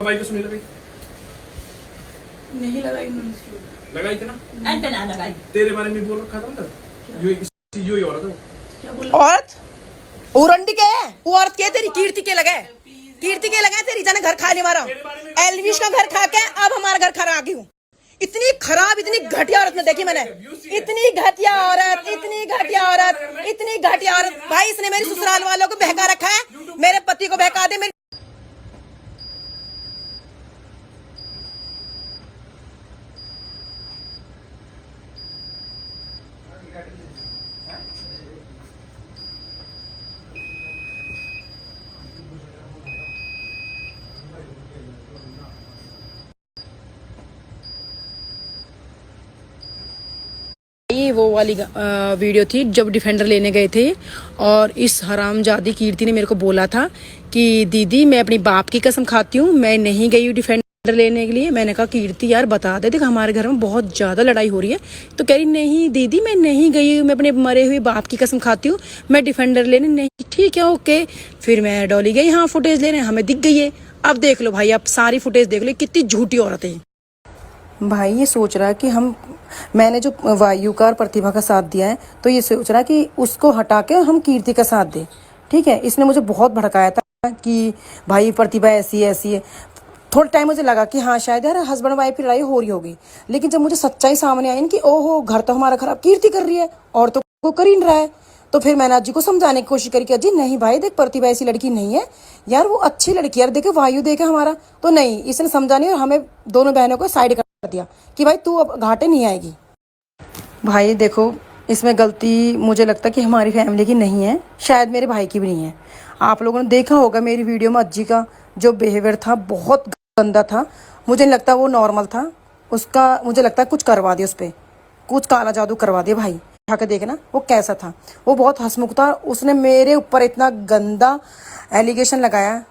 दवाई तो सुनी लगाई नहीं लगाई लगाई थी ना ना लगाई। तेरे बारे में बोल रखा था ना यो ही औरत है क्या बोला? औरत उरंडी के है वो औरत के तेरी कीर्ति के लगे तेरी जाने घर खाने मारा एलविश का घर खा के अब हमारा घर खा आ गई हूँ। इतनी खराब इतनी घटिया औरत में देखी मैंने, इतनी घटिया औरत भाई इसने मेरी ससुराल वालों को बहका रखा है, मेरे पति को बहका दे। मेरी ये वो वाली वीडियो थी जब डिफेंडर लेने गए थे और इस हरामजादी कीर्ति ने मेरे को बोला था कि दीदी मैं अपनी बाप की कसम खाती हूँ मैं नहीं गई हूँ डिफेंडर लेने के लिए। मैंने कहा कीर्ति यार बता दे, देख हमारे घर में बहुत ज़्यादा लड़ाई हो रही है। तो कह रही नहीं दीदी मैं नहीं गई हूँ, मैं अपने मरे हुए बाप की कसम खाती हूँ, मैं डिफेंडर लेने नहीं। ठीक है ओके। फिर मैं डॉली गई हाँ फुटेज लेने, हमें दिख गई है। अब देख लो भाई, अब सारी फुटेज देख लो कितनी झूठी औरत है भाई। ये सोच रहा है कि मैंने जो वायु का और प्रतिभा का साथ दिया है तो ये सोच रहा है कि उसको हटा के हम कीर्ति का साथ दें। ठीक है, इसने मुझे बहुत भड़काया था कि भाई प्रतिभा ऐसी है। थोड़ा टाइम मुझे लगा कि हाँ शायद यार हस्बैंड वाइफ की लड़ाई हो रही होगी, लेकिन जब मुझे सच्चाई सामने आई ना कि ओहो घर तो हमारा खराब कीर्ति कर रही है और तो को कर ही नहीं रहा है, तो फिर मैंने अज्जी को समझाने की कोशिश करी कि अज्जी नहीं भाई देख प्रतिभा ऐसी लड़की नहीं है यार, वो अच्छी लड़की यार, देखे वायु देखे हमारा। तो नहीं, इसने समझा नहीं और हमें दोनों बहनों को साइड कर दिया कि भाई तू अब घाटे नहीं आएगी। भाई देखो इसमें गलती मुझे लगता है कि हमारी फैमिली की नहीं है, शायद मेरे भाई की भी नहीं है। आप लोगों ने देखा होगा मेरी वीडियो में अज्जी का जो बिहेवियर था बहुत गंदा था। मुझे नहीं लगता वो नॉर्मल था, उसका मुझे लगता है कुछ करवा दिया, उस पर कुछ काला जादू करवा दिया। भाई उठा के देखना वो कैसा था, वो बहुत हंसमुख था। उसने मेरे ऊपर इतना गंदा एलिगेशन लगाया,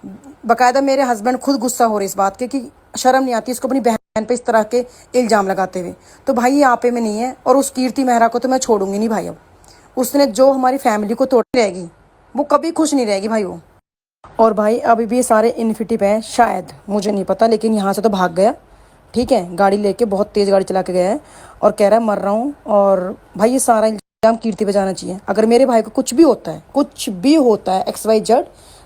बाकायदा मेरे हस्बैंड खुद गुस्सा हो रहे इस बात के कि शर्म नहीं आती इसको अपनी बहन पे इस तरह के इल्ज़ाम लगाते हुए। तो भाई ये आपे में नहीं है और उस कीर्ति मेहरा को तो मैं छोड़ूंगी नहीं भाई। अब उसने जो हमारी फैमिली को तोड़ रहेगी वो कभी खुश नहीं रहेगी भाई वो। और भाई अभी भी ये सारे इन्फिटिव हैं शायद, मुझे नहीं पता, लेकिन यहाँ से तो भाग गया। ठीक है, गाड़ी लेके बहुत तेज़ गाड़ी चला के गया है और कह रहा है मर रहा हूँ। और भाई ये सारा इल्ज़ाम कीर्ति पे जाना चाहिए। अगर मेरे भाई को कुछ भी होता है XYZ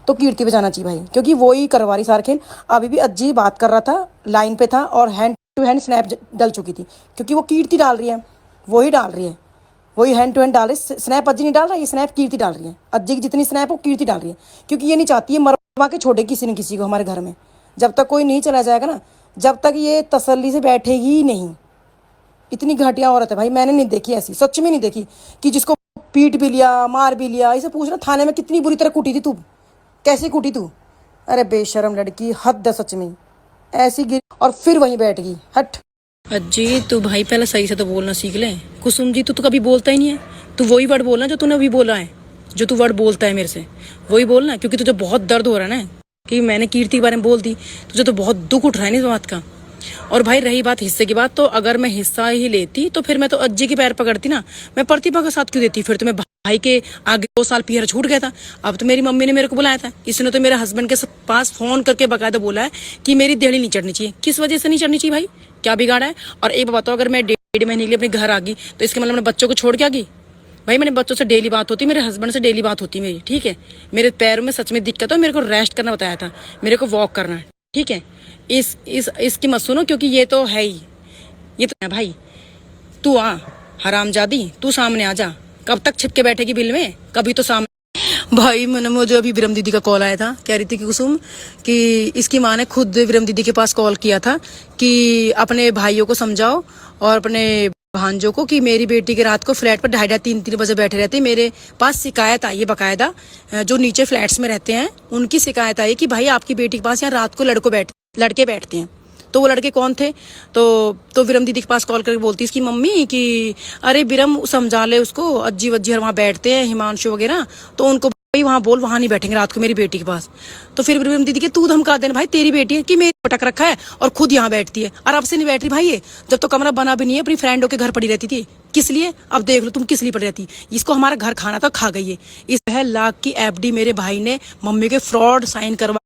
तो कीर्ति पे जाना चाहिए भाई, क्योंकि वो ही करवा रही सारा खेल। अभी भी अज्जी बात कर रहा था, लाइन पे था और हैंड टू हैंड स्नैप डल चुकी थी, क्योंकि वो कीर्ति डाल रही है, वही हैंड टू हैंड डाल रही है। स्नैप अज्जी नहीं डाल रहा, ये स्नैप कीर्ति डाल रही है। अज्जी की जितनी स्नैप वो कीर्ति डाल रही है, क्योंकि ये नहीं चाहती है मरवा के छोड़े किसी न किसी को हमारे घर में। जब तक कोई नहीं चला जाएगा ना, जब तक ये तसल्ली से बैठेगी ही नहीं। इतनी घटिया औरत है भाई, मैंने नहीं देखी ऐसी, सच में नहीं देखी कि जिसको पीट भी लिया मार भी लिया। इसे पूछना थाने में कितनी बुरी तरह कूटी थी तू, कैसे कूटी तू? अरे बेशरम लड़की, हद है सच में, ऐसी गिरी और फिर वहीं बैठ गई। हट अज्जी तू भाई पहले सही से तो बोलना सीख ले। कुसुम जी तू तो कभी बोलता ही नहीं है, तू वही वर्ड बोलना जो तूने अभी बोला है, जो तू वर्ड बोलता है मेरे से वही बोलना, क्योंकि तुझे बहुत दर्द हो रहा है ना कि मैंने कीर्ति के बारे में बोल दी, तुझे तो बहुत दुख उठ रहा है ना इस बात का। और भाई रही बात हिस्से की बात, तो अगर मैं हिस्सा ही लेती तो फिर मैं तो अज्जी के पैर पकड़ती ना, मैं प्रतिभा का साथ क्यों देती? फिर तो मैं भाई के आगे 2 साल पीछे छूट गया था। अब तो मेरी मम्मी ने मेरे को बुलाया था, इसने तो मेरे हस्बैंड के पास फोन करके बकायदा बोला है कि मेरी देहड़ी नहीं चढ़नी चाहिए। किस वजह से नहीं चढ़नी चाहिए भाई, क्या बिगाड़ा है? और एक बात बताओ, अगर मैं 1.5 महीने के लिए अपने घर आ गई तो इसके मतलब मैं बच्चों को छोड़ के आ गई? भाई मैंने बच्चों से डेली बात होती, मेरे हस्बैंड से डेली बात होती मेरी। ठीक है, मेरे पैरों में सच में दिक्कत है, मेरे को रेस्ट करना बताया था, मेरे को वॉक करना है। ठीक है, इसकी मत सुनो, क्योंकि ये तो है ही, ये तो है भाई। तू आ हरामजादी, तू सामने आ जा। कब तक छिपके बैठेगी बिल में, कभी तो सामने। भाई मैंने मुझे अभी विरम दीदी का कॉल आया था, कह रही थी कि कुसुम कि इसकी माँ ने खुद विरम दीदी के पास कॉल किया था कि अपने भाइयों को समझाओ और अपने भांजों को कि मेरी बेटी के रात को फ्लैट पर 2:30-3 बजे बैठे रहते। मेरे पास शिकायत आई है बाकायदा, जो नीचे फ्लैट्स में रहते हैं उनकी शिकायत आई कि भाई आपकी बेटी के पास यहाँ रात को लड़के बैठते हैं। तो वो लड़के कौन थे? तो विरम दीदी के पास कॉल करके बोलती इसकी मम्मी कि अरे विरम समझा ले उसको, अज्जी वज्जी वहाँ बैठते हैं हिमांशु वगैरह, तो उनको भाई वहाँ बोल वहाँ नहीं बैठेंगे रात को मेरी बेटी के पास। तो फिर विरम दीदी के तू धमका देना भाई, तेरी बेटी है कि मेरी पटक रखा है और खुद यहाँ बैठती है। और अब से नहीं बैठ रही भाई, ये जब तो कमरा बना भी नहीं है अपनी फ्रेंडों के घर पड़ी रहती थी। किस लिए? अब देख लो तुम किस लिए पड़ी रहती। इसको हमारा घर खाना था, खा गई है। इस 1 लाख की FD मेरे भाई ने मम्मी के फ्रॉड साइन करवा